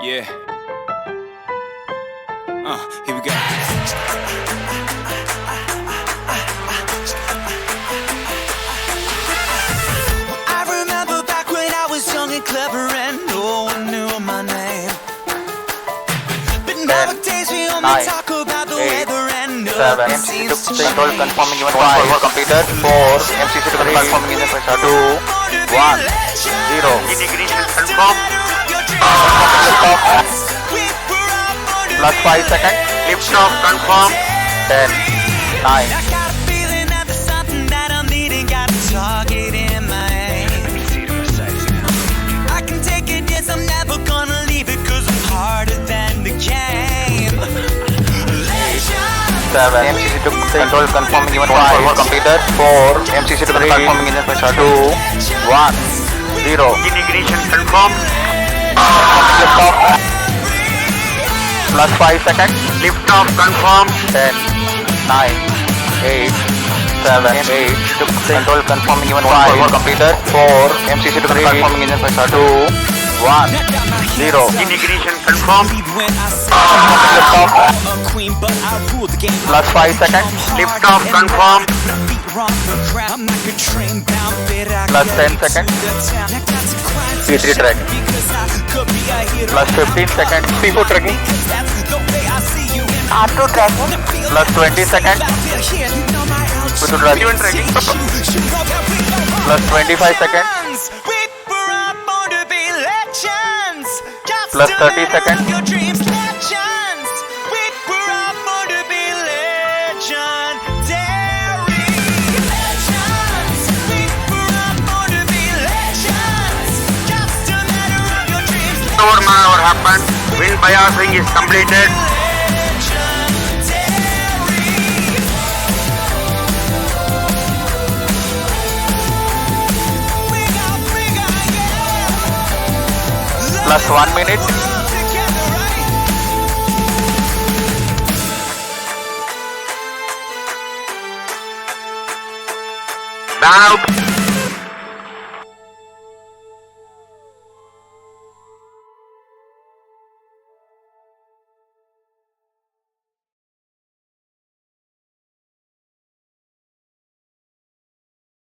Yeah. Here we go. I remember back when I was young and clever and no one knew my name. But nowadays we only talk about the weather and nothing seems to change. Control confirming even 5 completed. 4 MCC to confirming in the pressure. 2 1 0 integration confirm. Plus 5 seconds. Liftoff confirm. 10 9 target in my aim. I can take it, yes, I'm never gonna leave it, cause I'm harder than the game. 7 MCC to control confirming even 5 completed. 4 MCC to confirming in the pressure. 2 1 0 integration confirm. Liftoff. Plus 5 seconds. Liftoff confirm. 10 9 8 7 8 to control confirming even 5 completed. 4 MCC to confirming in the pressure. 2 1 0 integration confirm. Liftoff. Plus 5 seconds. Liftoff confirm. Plus 10 seconds. P3 track. Plus 15 seconds. P4 tracking. R2 tracking. Plus 20 seconds. P2 tracking. Plus 25 seconds. Plus 30 seconds. Maneuver happened. Wind biasing is completed. Plus 1 minute. Ban out